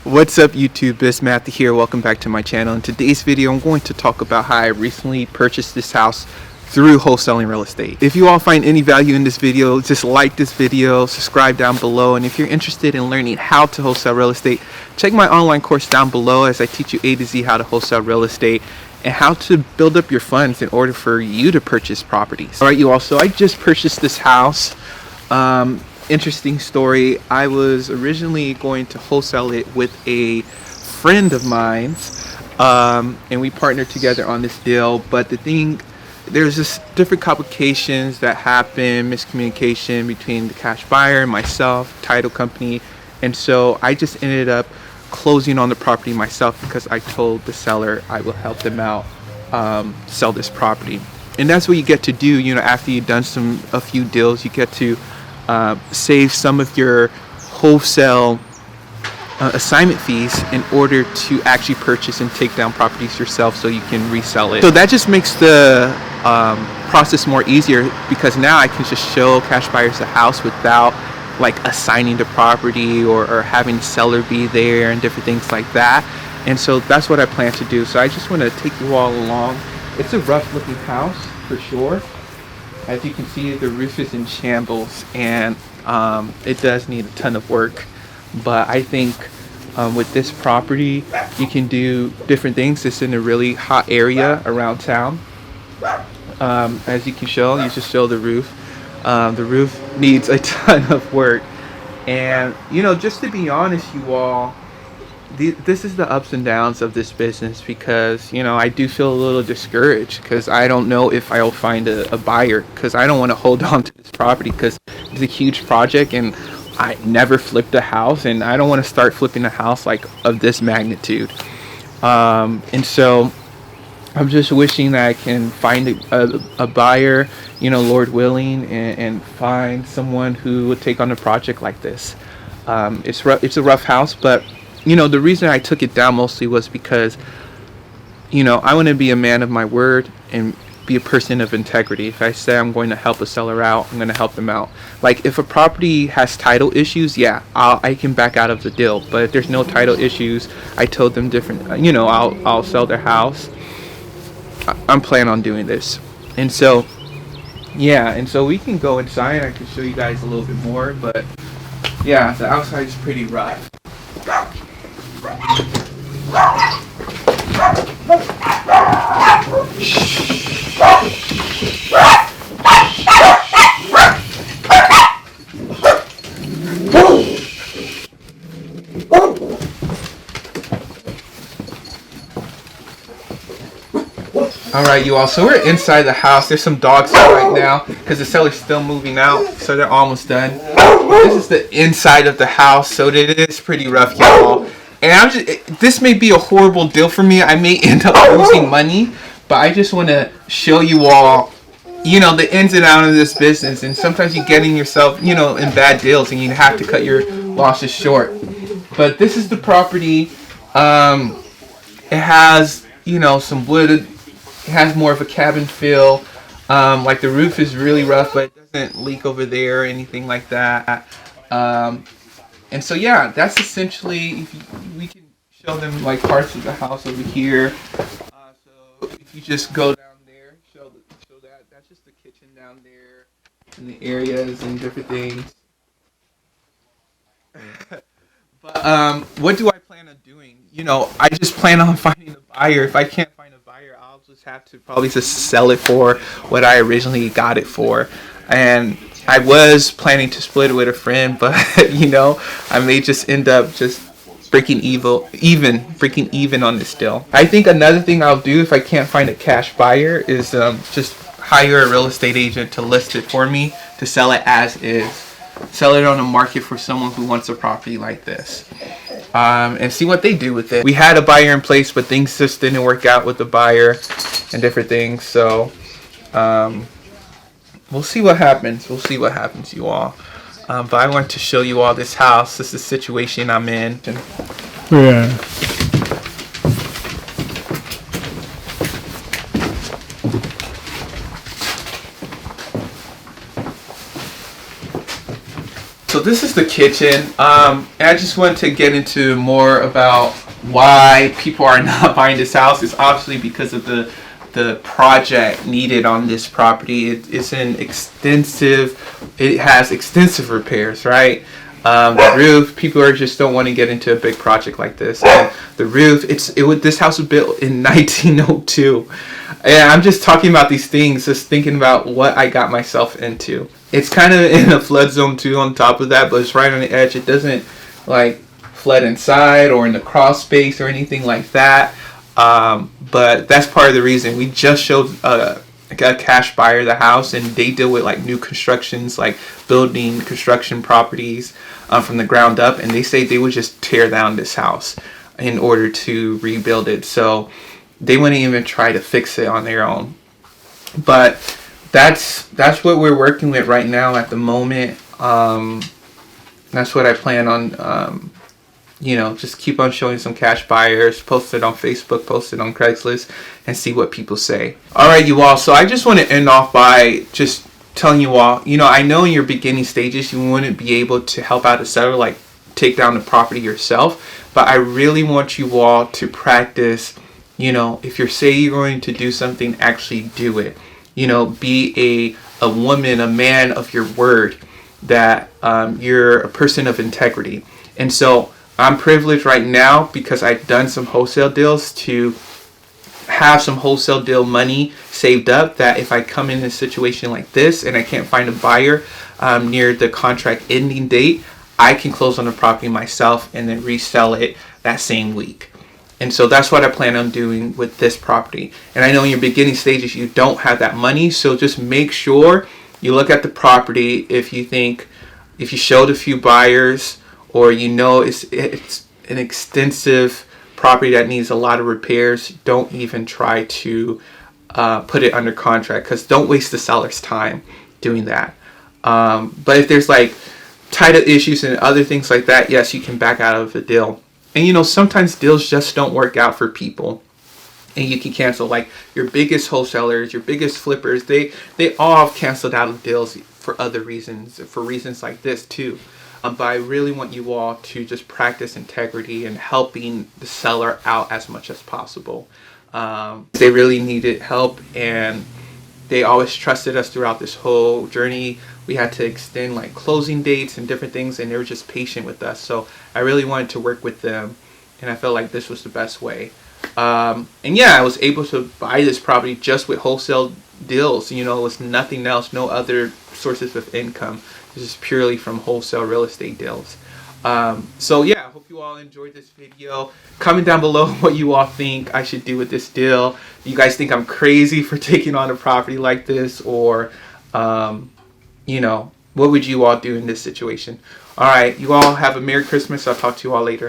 What's up YouTube, it's Matthew here. Welcome back to my channel. In today's video I'm going to talk about how I recently purchased this house through wholesaling real estate. If you all find any value in this video, just like this video, subscribe down below, and if you're interested in learning how to wholesale real estate, check my online course down below as I teach you A to Z how to wholesale real estate and how to build up your funds in order for you to purchase properties. Alright you all, so I just purchased this house. Interesting story. I was originally going to wholesale it with a friend of mine, and we partnered together on this deal, but there's just different complications that happen, miscommunication between the cash buyer and myself, title company, and so I just ended up closing on the property myself because I told the seller I will help them out sell this property. And that's what you get to do, you know, after you've done a few deals. You get to save some of your wholesale assignment fees in order to actually purchase and take down properties yourself so you can resell it. So that just makes the process more easier, because now I can just show cash buyers the house without like assigning the property or having the seller be there and different things like that. And so that's what I plan to do. So I just want to take you all along. It's a rough looking house for sure. As you can see, the roof is in shambles, and it does need a ton of work. But I think with this property, you can do different things. It's in a really hot area around town. As you can show, you just show the roof. The roof needs a ton of work. And, you know, just to be honest, you all, this is the ups and downs of this business, because, you know, I do feel a little discouraged because I don't know if I'll find a buyer, because I don't want to hold on to this property because it's a huge project and I never flipped a house, and I don't want to start flipping a house like of this magnitude. And so I'm just wishing that I can find a buyer, you know, Lord willing, and find someone who would take on a project like this. It's a rough house, but you know, the reason I took it down mostly was because, you know, I want to be a man of my word and be a person of integrity. If I say I'm going to help a seller out, I'm going to help them out. Like, if a property has title issues, yeah, I can back out of the deal. But if there's no title issues, I told them different, you know, I'll sell their house. I'm planning on doing this. And so, yeah, and so we can go inside. I can show you guys a little bit more, but yeah, the outside is pretty rough. Alright you all, so we're inside the house. There's some dogs out right now because the seller's still moving out, so they're almost done. This is the inside of the house, so it is pretty rough, y'all. And this may be a horrible deal for me. I may end up losing money, but I just want to show you all, you know, the ins and outs of this business. And sometimes you get in yourself, you know, in bad deals, and you have to cut your losses short. But this is the property. It has, you know, some wood. It has more of a cabin feel. Like, the roof is really rough, but it doesn't leak over there or anything like that. And so yeah, that's essentially, we can show them like parts of the house over here. So if you just go down there, show that, that's just the kitchen down there, and the areas and different things. But what do I plan on doing? You know, I just plan on finding a buyer. If I can't find a buyer, I'll just have to probably just sell it for what I originally got it for. And I was planning to split it with a friend, but you know, I may just end up just breaking even on this deal. I think another thing I'll do if I can't find a cash buyer is just hire a real estate agent to list it for me, to sell it as is. Sell it on the market for someone who wants a property like this. And see what they do with it. We had a buyer in place, but things just didn't work out with the buyer and different things. So we'll see what happens. We'll see what happens, you all. But I want to show you all this house. This is the situation I'm in. Yeah. So so this is the kitchen. And I just want to get into more about why people are not buying this house. It's obviously because of the project needed on this property. It's an extensive, it has extensive repairs, right? The roof, people are just don't want to get into a big project like this. And the roof, this house was built in 1902. And I'm just talking about these things, just thinking about what I got myself into. It's kind of in a flood zone too on top of that, but it's right on the edge. It doesn't like flood inside or in the crawl space or anything like that. But that's part of the reason. We just showed a cash buyer the house, and they deal with like new constructions, like building construction properties from the ground up, and they say they would just tear down this house in order to rebuild it. So they wouldn't even try to fix it on their own. But that's what we're working with right now at the moment. That's what I plan on. Just keep on showing some cash buyers, post it on Facebook, post it on Craigslist, and see what people say. All right, you all. So I just want to end off by just telling you all, I know in your beginning stages, you wouldn't be able to help out a seller, like take down the property yourself. But I really want you all to practice, if you're you're going to do something, actually do it. Be a woman, a man of your word, that you're a person of integrity. And so I'm privileged right now because I've done some wholesale deals to have some wholesale deal money saved up, that if I come in a situation like this and I can't find a buyer near the contract ending date, I can close on the property myself and then resell it that same week. And so that's what I plan on doing with this property. And I know in your beginning stages you don't have that money, so just make sure you look at the property. If you showed a few buyers, or it's an extensive property that needs a lot of repairs, don't even try to put it under contract, because don't waste the seller's time doing that. But if there's like title issues and other things like that, yes, you can back out of the deal. And sometimes deals just don't work out for people, and you can cancel. Like your biggest wholesalers, your biggest flippers, they all have canceled out of deals for other reasons, for reasons like this too. But I really want you all to just practice integrity and helping the seller out as much as possible. They really needed help, and they always trusted us throughout this whole journey. We had to extend like closing dates and different things, and they were just patient with us. So I really wanted to work with them, and I felt like this was the best way. And yeah, I was able to buy this property just with wholesale deals. It was nothing else, no other sources of income. This is purely from wholesale real estate deals. So yeah, I hope you all enjoyed this video. Comment down below what you all think I should do with this deal. You guys think I'm crazy for taking on a property like this, or what would you all do in this situation? All right, you all have a Merry Christmas. I'll talk to you all later.